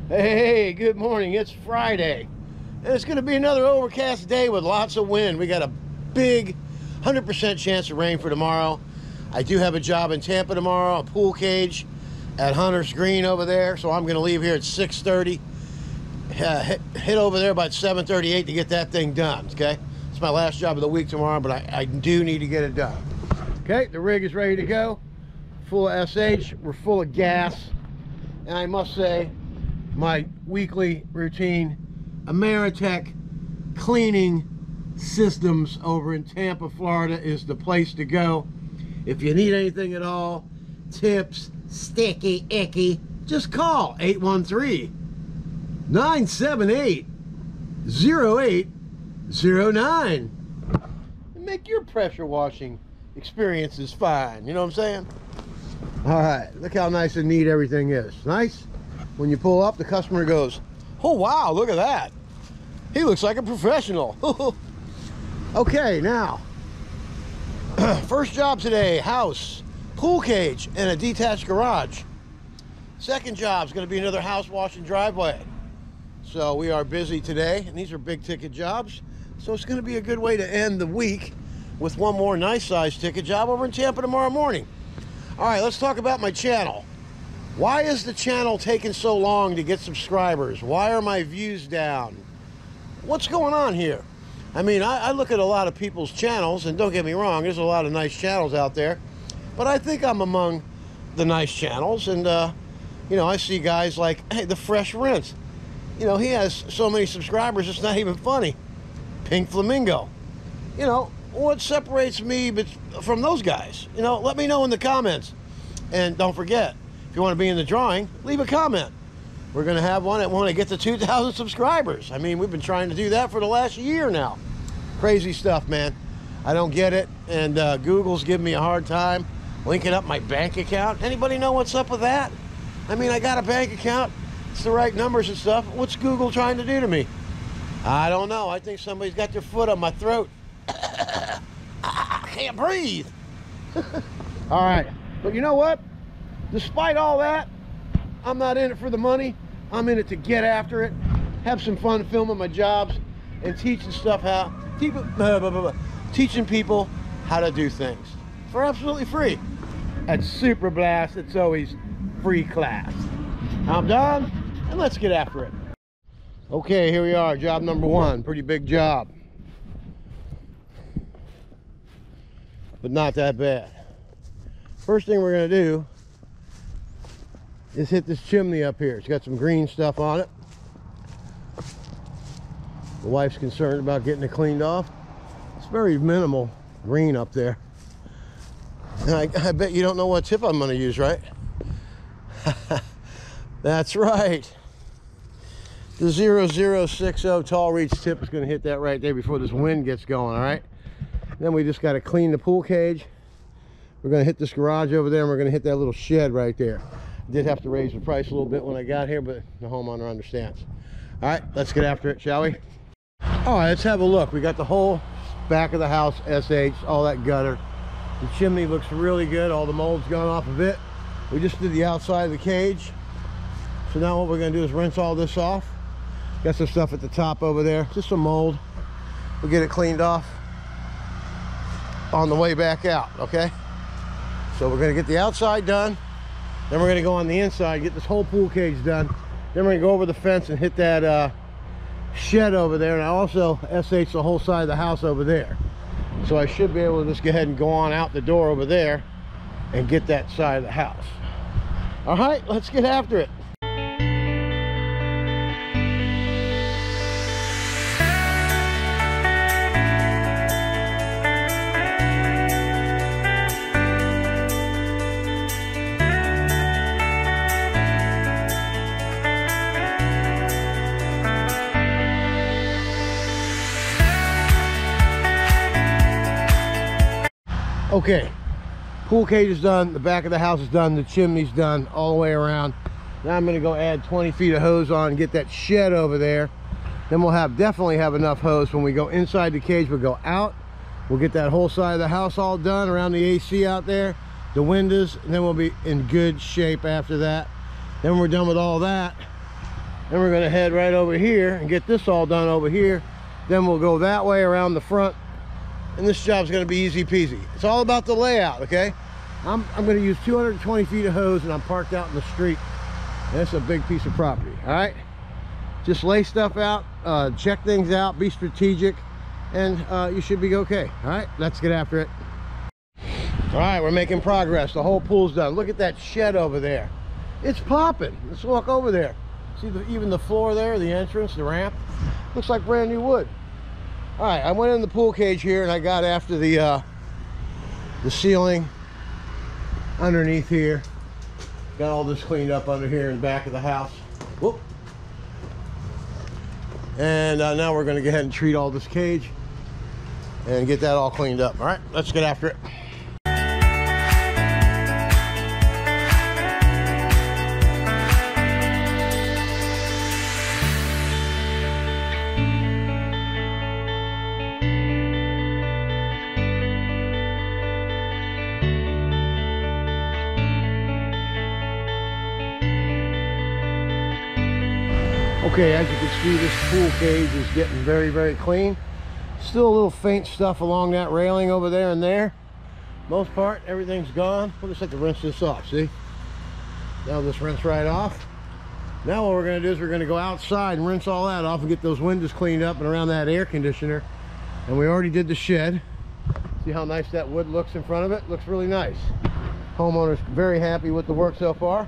Hey, good morning. It's Friday. And it's going to be another overcast day with lots of wind. We got a big 100% chance of rain for tomorrow. I do have a job in Tampa tomorrow, a pool cage at Hunter's Green over there. So I'm going to leave here at 6:30. Hit over there about 7:38 to get that thing done, okay? It's my last job of the week tomorrow, but I do need to get it done. Okay, the rig is ready to go. Full of SH. We're full of gas. And I must say, my weekly routine, Ameritech cleaning systems over in Tampa, Florida is the place to go. If you need anything at all, tips, sticky, icky, just call 813-978-0809 and make your pressure washing experiences fine. You know what I'm saying? All right, look how nice and neat everything is. Nice. When you pull up, the customer goes, "Oh wow, look at that. He looks like a professional." Okay, now, first job today, house, pool cage, and a detached garage. Second job is going to be another house wash and driveway. So we are busy today, and these are big ticket jobs. So it's going to be a good way to end the week with one more nice size ticket job over in Tampa tomorrow morning. All right, let's talk about my channel. Why is the channel taking so long to get subscribers? Why are my views down? What's going on here? I mean, I look at a lot of people's channels, and don't get me wrong, there's a lot of nice channels out there, but I think I'm among the nice channels. And you know, I see guys like, hey, the Fresh Rinse. You know, he has so many subscribers, it's not even funny. Pink Flamingo. You know, what separates me from those guys? You know, let me know in the comments. And don't forget, if you want to be in the drawing, leave a comment. We're going to have one when I get to 2,000 subscribers. I mean, we've been trying to do that for the last year now. Crazy stuff, man. I don't get it. And Google's giving me a hard time linking up my bank account. Anybody know what's up with that? I mean, I got a bank account. It's the right numbers and stuff. What's Google trying to do to me? I don't know. I think somebody's got their foot on my throat. I can't breathe. All right. But you know what? Despite all that, I'm not in it for the money. I'm in it to get after it, have some fun filming my jobs, and teaching people how to do things for absolutely free. At Super Blast, it's always free class. I'm done, and let's get after it. Okay, here we are, job number one. Pretty big job, but not that bad. First thing we're gonna do is hit this chimney up here. It's got some green stuff on it. The wife's concerned about getting it cleaned off. It's very minimal green up there. And I bet you don't know what tip I'm going to use, right? That's right. The 0060 tall reach tip is going to hit that right there before this wind gets going, all right? Then we just got to clean the pool cage. We're going to hit this garage over there, and we're going to hit that little shed right there. Did have to raise the price a little bit when I got here, but the homeowner understands. All right, let's get after it, shall we? All right, let's have a look. We got the whole back of the house, SH, all that gutter. The chimney looks really good. All the mold's gone off of it. We just did the outside of the cage. So now what we're gonna do is rinse all this off. Got some stuff at the top over there, just some mold. We'll get it cleaned off on the way back out, okay? So we're gonna get the outside done. Then we're gonna go on the inside, get this whole pool cage done. Then we're gonna go over the fence and hit that shed over there. And I also SH the whole side of the house over there. So I should be able to just go ahead and go on out the door over there and get that side of the house. All right, let's get after it. Okay, pool cage is done, the back of the house is done, the chimney's done all the way around. Now I'm going to go add 20 feet of hose on and get that shed over there. Then we'll definitely have enough hose when we go inside the cage. We'll go out, we'll get that whole side of the house all done around the AC out there, the windows, and then we'll be in good shape after that. Then we're done with all that. Then we're going to head right over here and get this all done over here. Then we'll go that way around the front, and this job's going to be easy peasy. It's all about the layout, okay? I'm going to use 220 feet of hose, and I'm parked out in the street. That's a big piece of property. All right, just lay stuff out, check things out, be strategic, and you should be okay. All right, let's get after it. All right, we're making progress. The whole pool's done. Look at that shed over there. It's popping. Let's walk over there. See even the floor there, the entrance, the ramp. Looks like brand new wood. All right, I went in the pool cage here and I got after the ceiling underneath here. Got all this cleaned up under here in the back of the house. Whoop. And now we're going to go ahead and treat all this cage and get that all cleaned up. All right, let's get after it. Okay, as you can see, this pool cage is getting very, very clean. Still a little faint stuff along that railing over there and there. Most part, everything's gone. We'll just have to rinse this off, see? Now just rinse right off. Now what we're gonna do is we're gonna go outside and rinse all that off and get those windows cleaned up and around that air conditioner. And we already did the shed. See how nice that wood looks in front of it? Looks really nice. Homeowner's very happy with the work so far.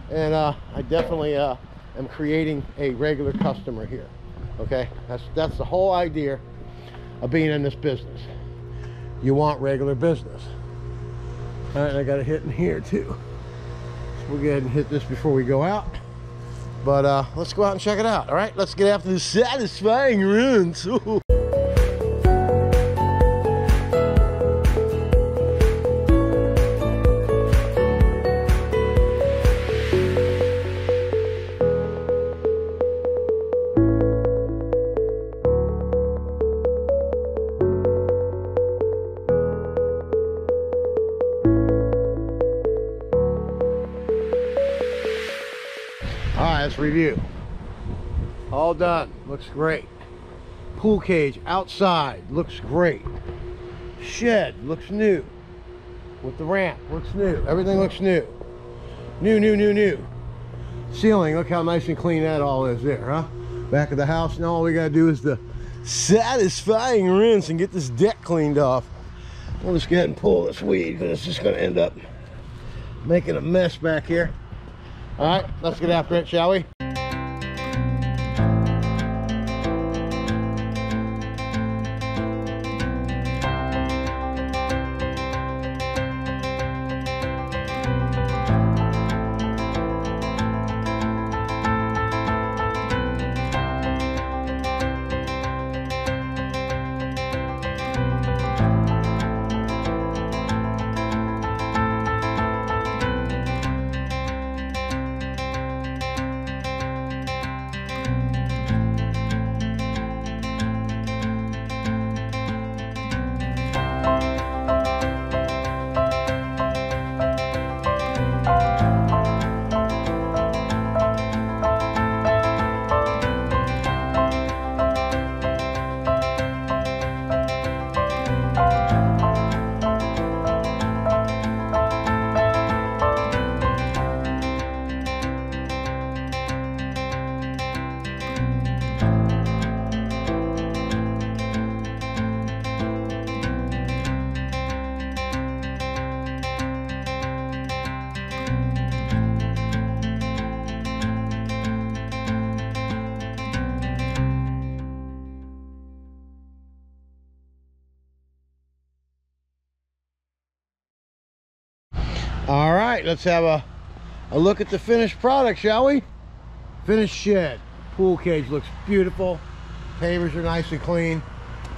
And I definitely am creating a regular customer here. Okay, that's the whole idea of being in this business. You want regular business. All right, I got a hit in here too, so we'll go ahead and hit this before we go out. But let's go out and check it out. All right, let's get after the satisfying runs. All right, let's review. All done, looks great. Pool cage outside, looks great. Shed looks new. With the ramp, looks new. Everything looks new. New. Ceiling, look how nice and clean that all is there, huh? Back of the house, now all we gotta do is the satisfying rinse and get this deck cleaned off. We'll just go ahead and pull this weed because it's just gonna end up making a mess back here. All right, let's get after it, shall we? All right, let's have a look at the finished product, shall we? Finished shed. Pool cage looks beautiful. Pavers are nice and clean.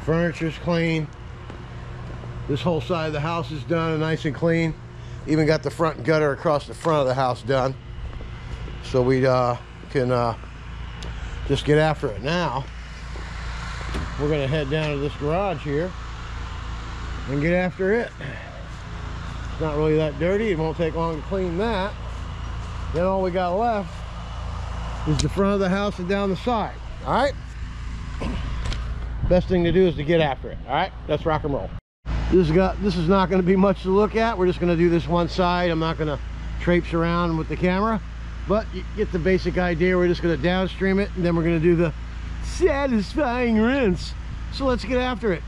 Furniture's clean. This whole side of the house is done and nice and clean. Even got the front gutter across the front of the house done. So we can just get after it. Now, we're gonna head down to this garage here and get after it. It's not really that dirty. It won't take long to clean that. Then all we got left is the front of the house and down the side. All right? Best thing to do is to get after it. All right? Let's rock and roll. This is not going to be much to look at. We're just going to do this one side. I'm not going to traipse around with the camera, but you get the basic idea. We're just going to downstream it, and then we're going to do the satisfying rinse. So let's get after it.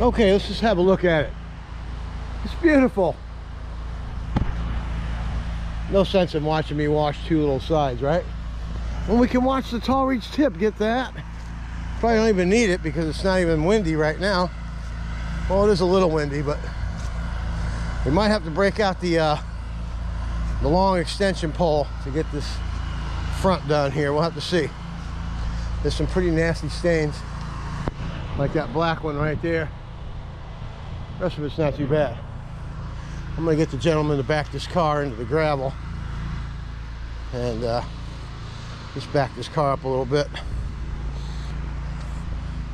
Okay, let's just have a look at it. It's beautiful. No sense in watching me wash two little sides, right? When we can watch the tall reach tip, get that? Probably don't even need it because it's not even windy right now. Well, it is a little windy, but we might have to break out the long extension pole to get this front done here. We'll have to see. There's some pretty nasty stains, like that black one right there. The rest of it's not too bad. I'm gonna get the gentleman to back this car into the gravel and just back this car up a little bit.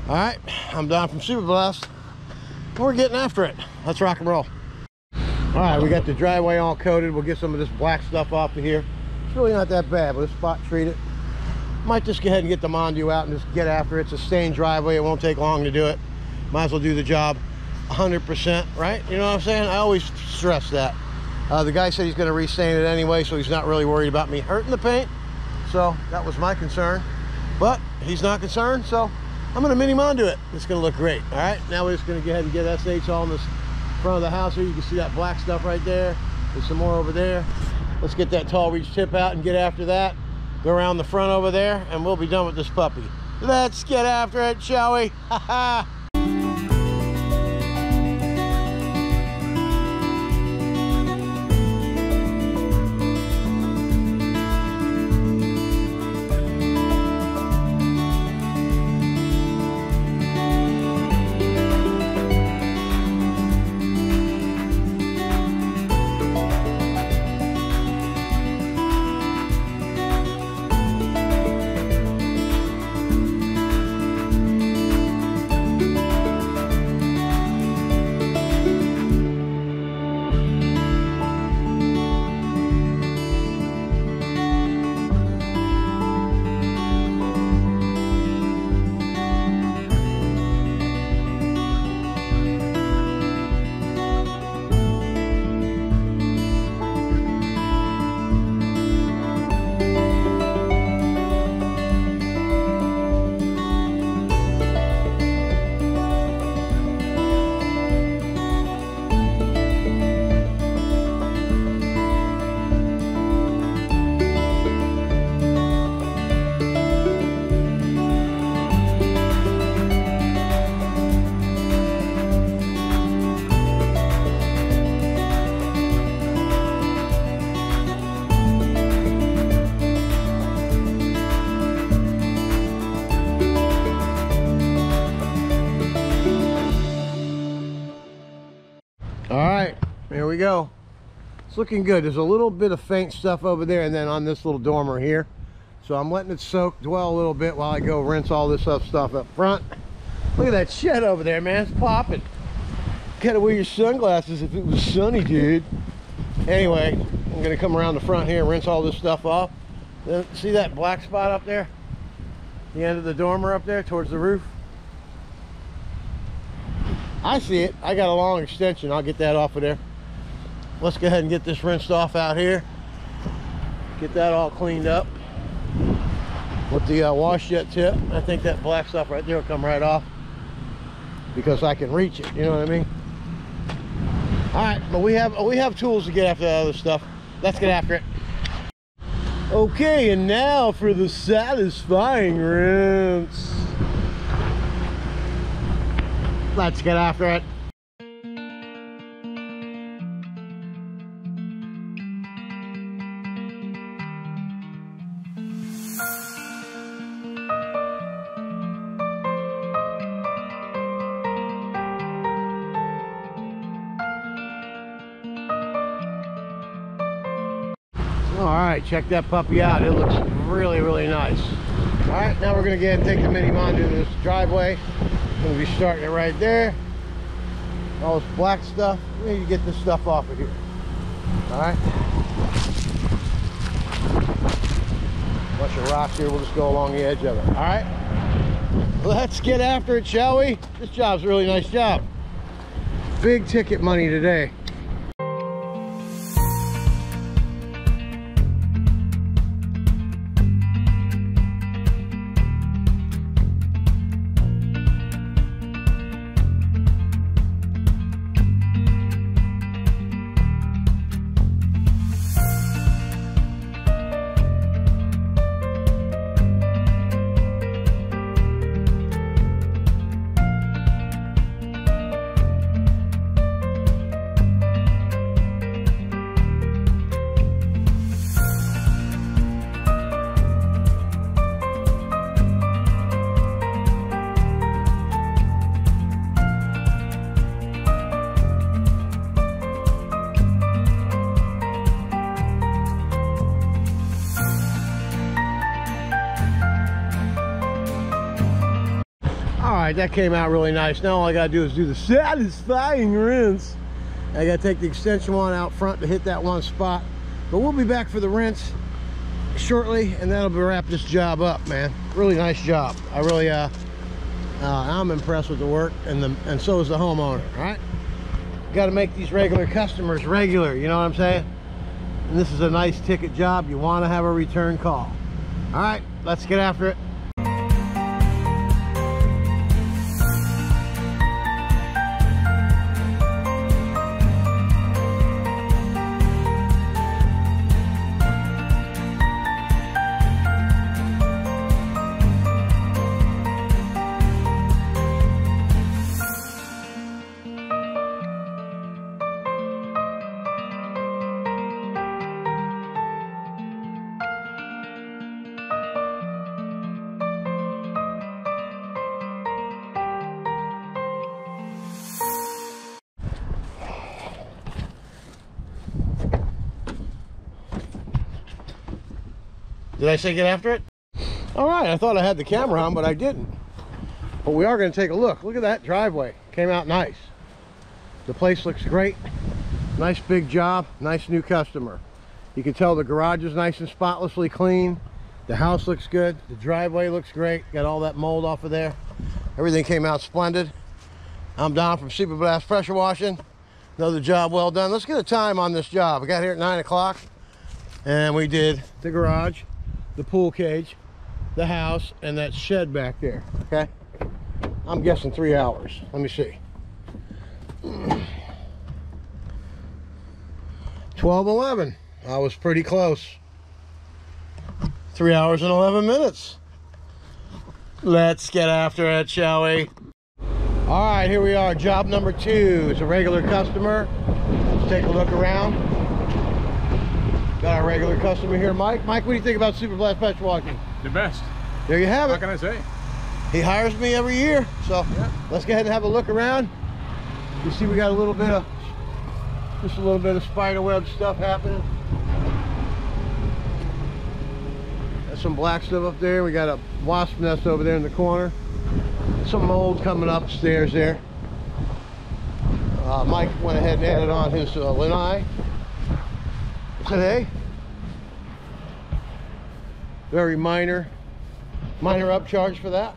All right, I'm Don from Super Blast. We're getting after it. Let's rock and roll. All right, we got the driveway all coated. We'll get some of this black stuff off of here. It's really not that bad. We'll spot treat it. Might just go ahead and get the Mondu out and just get after it. It's a stained driveway. It won't take long to do it. Might as well do the job 100%, right? You know what I'm saying? I always stress that. The guy said he's going to restain it anyway, so he's not really worried about me hurting the paint. So that was my concern. But he's not concerned, so I'm going to mini Mondu it. It's going to look great. All right, now we're just going to go ahead and get SH all in this front of the house here. You can see that black stuff right there. There's some more over there. Let's get that tall reach tip out and get after that. Go around the front over there, and we'll be done with this puppy. Let's get after it, shall we? Ha ha! All right, here we go. It's looking good. There's a little bit of faint stuff over there and then on this little dormer here. So I'm letting it soak, dwell a little bit while I go rinse all this stuff up front. Look at that shed over there, man. It's popping. Gotta wear your sunglasses if it was sunny, dude. Anyway, I'm gonna come around the front here and rinse all this stuff off. Then, see that black spot up there? The end of the dormer up there towards the roof? I see it. I got a long extension. I'll get that off of there. Let's go ahead and get this rinsed off out here. Get that all cleaned up with the wash jet tip. I think that black stuff right there will come right off because I can reach it. You know what I mean? All right, but we have tools to get after that other stuff. Let's get after it. Okay, and now for the satisfying rinse. Let's get after it. All right, check that puppy out. It looks really, really nice. All right, now we're gonna get and take the Mini Mon to this driveway. I'm gonna be starting it right there. All this black stuff, we need to get this stuff off of here. All right. Bunch of rocks here, we'll just go along the edge of it. All right, let's get after it, shall we? This job's a really nice job. Big ticket money today. Alright, that came out really nice. Now all I gotta do is do the satisfying rinse. I gotta take the extension one out front to hit that one spot. But we'll be back for the rinse shortly, and that'll wrap this job up, man. Really nice job. I really I'm impressed with the work, and so is the homeowner. Alright, got to make these regular customers regular, you know what I'm saying? And this is a nice ticket job. You want to have a return call. Alright, let's get after it. Did I say get after it? All right, I thought I had the camera on, but I didn't. But we are going to take a look. Look at that driveway. Came out nice. The place looks great. Nice big job. Nice new customer. You can tell the garage is nice and spotlessly clean. The house looks good. The driveway looks great. Got all that mold off of there. Everything came out splendid. I'm Don from Super Blast Pressure Washing. Another job well done. Let's get a time on this job. I got here at 9 o'clock and we did the garage, the pool cage, the house, and that shed back there. Okay, I'm guessing 3 hours. Let me see. 12:11. I was pretty close. 3 hours and 11 minutes. Let's get after it, shall we? All right, here we are. Job number 2. It's a regular customer. Let's take a look around. Got our regular customer here, Mike. Mike, what do you think about Super Blast Pressure Washing? The best. There you have it. What can I say? He hires me every year, so yeah. Let's go ahead and have a look around. You see, we got a little bit of, just a little bit of spider web stuff happening. There's some black stuff up there. We got a wasp nest over there in the corner. Some mold coming upstairs there. Mike went ahead and added on his lanai today. Very minor upcharge for that.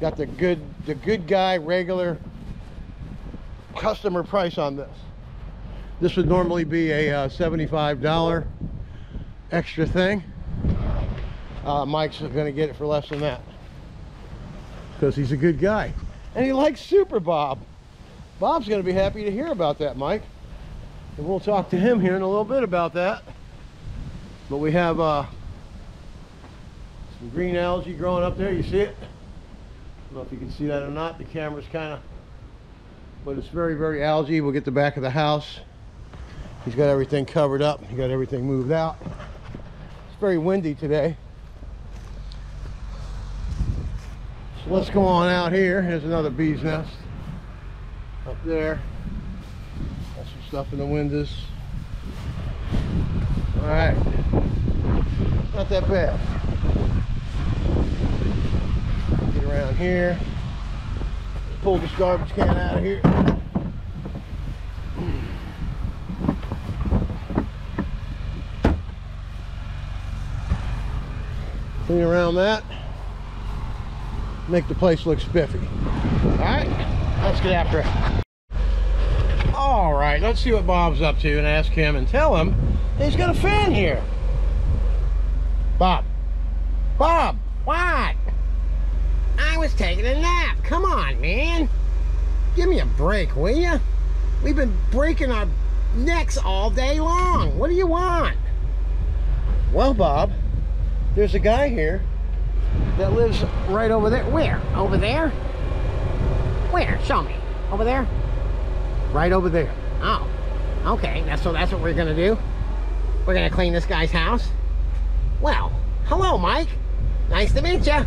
Got the good guy regular customer price on this. This would normally be a $75 extra thing. Mike's gonna get it for less than that because he's a good guy and he likes Super Bob. Bob's gonna be happy to hear about that, Mike, and we'll talk to him here in a little bit about that. But we have some green algae growing up there. You see it? I don't know if you can see that or not. The camera's kind of, but it's very, very algae. We'll get the back of the house. He's got everything covered up. He got everything moved out. It's very windy today. So let's go on out here. Here's another bee's nest up there. Got some stuff in the windows. All right, not that bad. Get around here, pull this garbage can out of here. Clean around that, make the place look spiffy. All right, let's get after it. All right, let's see what Bob's up to and ask him and tell him he's got a fan here. Bob, what? I was taking a nap. Come on, man. Give me a break, will you? We've been breaking our necks all day long. What do you want? Well, Bob, there's a guy here that lives right over there. Where? Over there? Where? Show me. Over there? Right over there. Oh, okay. So that's what we're gonna do. We're gonna clean this guy's house. Well, hello, Mike. Nice to meet you.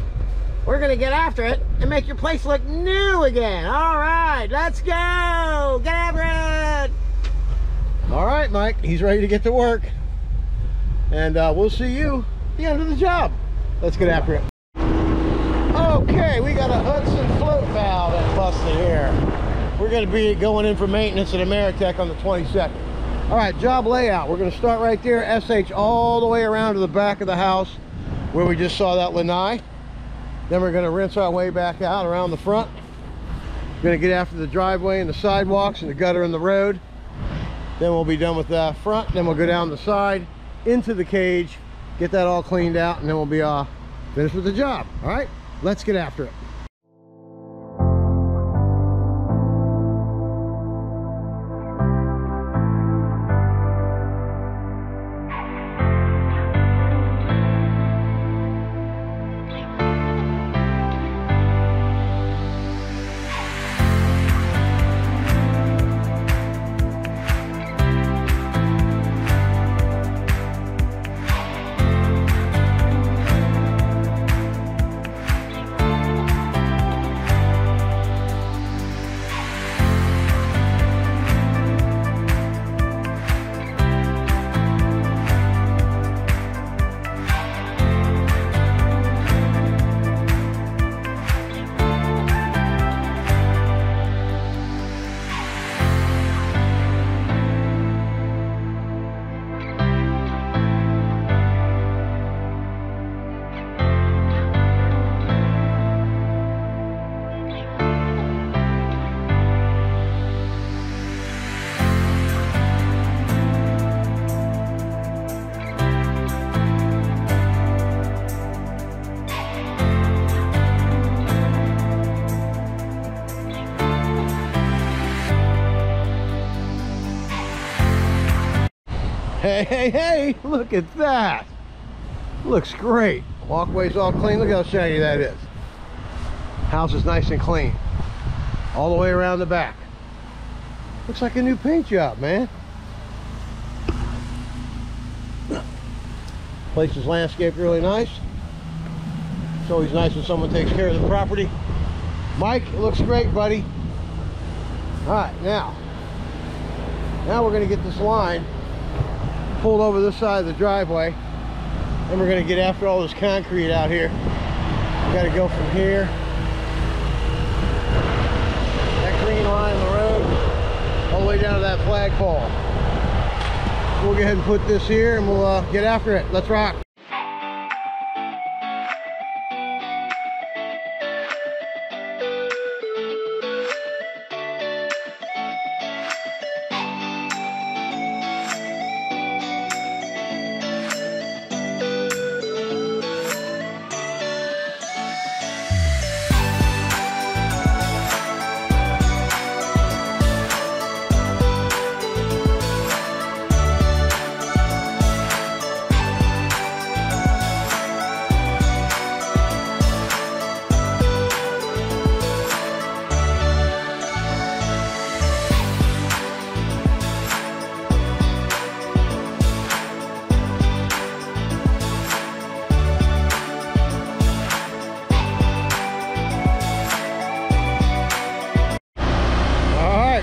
We're gonna get after it and make your place look new again. All right, let's go. Get after it. All right, Mike. He's ready to get to work, and we'll see you at the end of the job. Let's get after it. Okay, we got a Hudson float valve that busted here. We're going to be going in for maintenance at Ameritech on the 22nd. All right, job layout. We're going to start right there, SH all the way around to the back of the house where we just saw that lanai. Then we're going to rinse our way back out around the front. We're going to get after the driveway and the sidewalks and the gutter and the road. Then we'll be done with the front. Then we'll go down the side into the cage, get that all cleaned out, and then we'll be finished with the job. All right, let's get after it. Hey, look at that. Looks great. Walkway's all clean. Look how shiny that is. House is nice and clean. All the way around the back. Looks like a new paint job, man. Place is landscaped really nice. It's always nice when someone takes care of the property. Mike, it looks great, buddy. All right, now we're going to get this line pulled over this side of the driveway, and we're going to get after all this concrete out here. We got to go from here, that green line on the road, all the way down to that flagpole. We'll go ahead and put this here, and we'll get after it. Let's rock.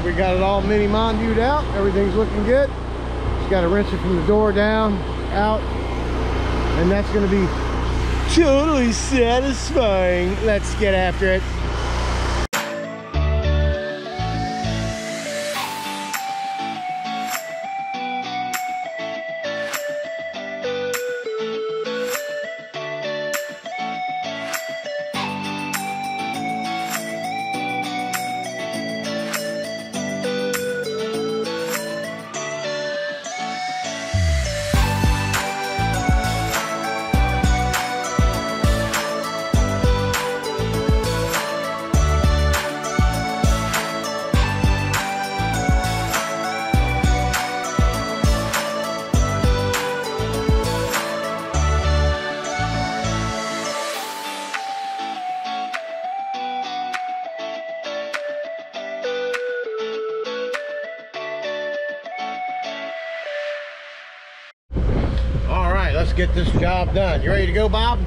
We got it all mini mondued out. Everything's looking good. Just got to rinse it from the door down, out, and that's going to be totally satisfying. Let's get after it. Let's get this job done. You ready to go, Bob?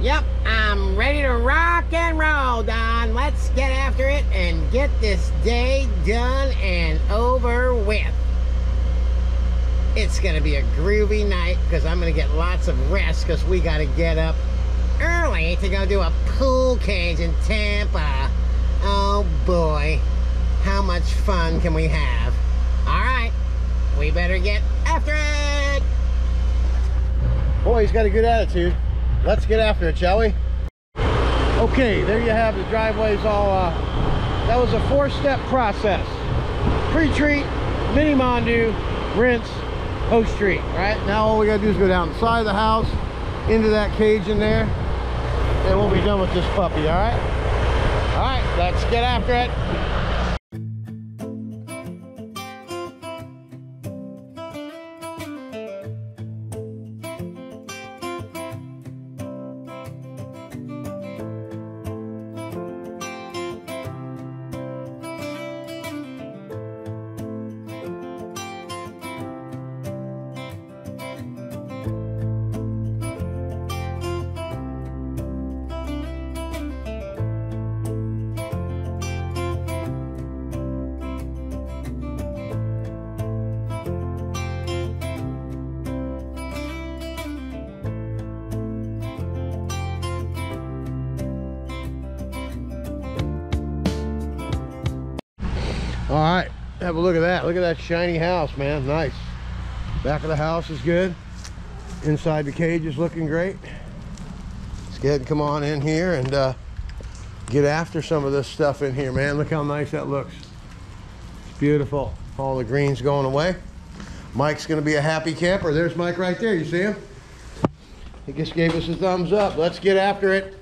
Yep, I'm ready to rock and roll, Don. Let's get after it and get this day done and over with. It's gonna be a groovy night because I'm gonna get lots of rest because we gotta get up early to go do a pool cage in Tampa. Oh boy, how much fun can we have? All right, we better get after it. Boy, he's got a good attitude. Let's get after it, shall we? Okay, there you have the driveways all, that was a 4-step process. Pre-treat, mini Mondu, rinse, post-treat, right? Now all we gotta do is go down the side of the house, into that cage in there, and we'll be done with this puppy, all right? All right, let's get after it. All right, have a look at that. Look at that shiny house, man. Nice. Back of the house is good. Inside the cage is looking great. Let's go ahead and come on in here and get after some of this stuff in here, man. Look how nice that looks. It's beautiful. All the greens going away. Mike's gonna be a happy camper. There's Mike right there, you see him? He just gave us a thumbs up. Let's get after it.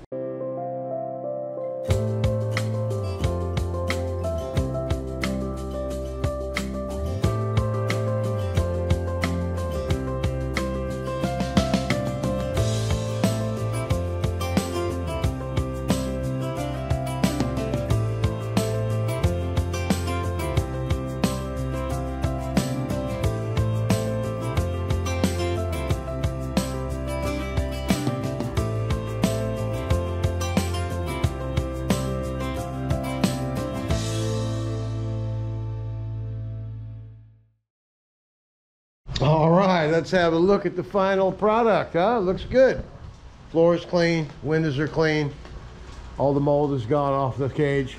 All right, let's have a look at the final product, huh? Looks good. Floor's clean, windows are clean. All the mold is gone off the cage.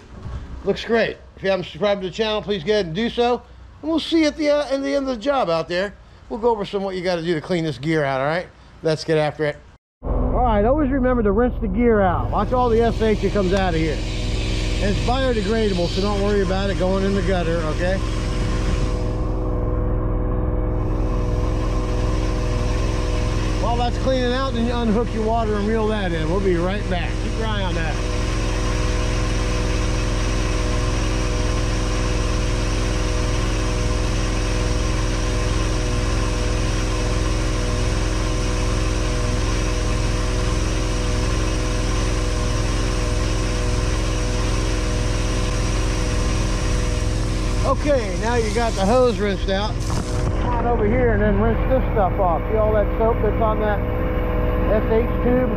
Looks great. If you haven't subscribed to the channel, please go ahead and do so. And we'll see you at the end of the job out there. We'll go over some what you got to do to clean this gear out, all right? Let's get after it. All right, always remember to rinse the gear out. Watch all the SH that comes out of here. And it's biodegradable, so don't worry about it going in the gutter, okay? While that's cleaning out, then you unhook your water and reel that in. We'll be right back. Keep your eye on that. Okay, now you got the hose rinsed out. Come on over here and then rinse this stuff off. See all that soap that's on that SH tube?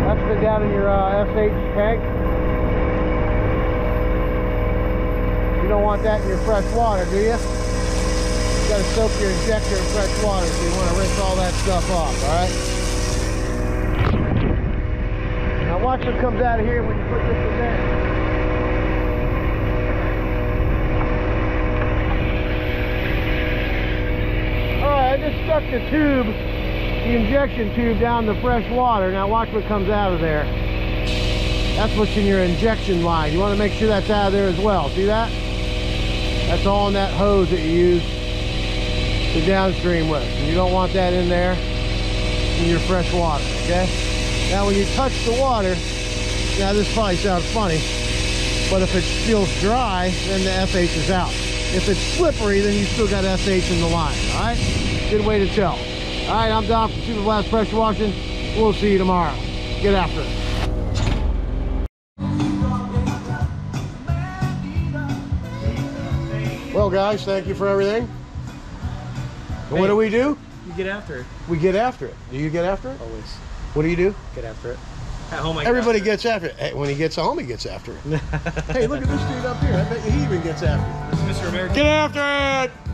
That's been down in your SH tank. You don't want that in your fresh water, do you? You got to soak your injector in fresh water, so you want to rinse all that stuff off, all right? Now watch what comes out of here when you put this in there. Alright, I just stuck the tube, the injection tube, down the fresh water. Now watch what comes out of there. That's what's in your injection line. You want to make sure that's out of there as well. See that? That's all in that hose that you use the downstream with. And you don't want that in there in your fresh water, okay? Now when you touch the water, now this probably sounds funny, but if it feels dry, then the FH is out. If it's slippery, then you still got FH in the line, all right? Good way to tell. All right, I'm Don from Super Blast Pressure Washing. We'll see you tomorrow. Get after it. Well, guys, thank you for everything. Hey, what do we do? You get after it. We get after it. Do you get after it? Always. What do you do? Get after it. At home, Everybody gets after it. Hey, when he gets home, he gets after it. Hey, look at this dude up here. I bet you he even gets after it. Mr. American. Get after it!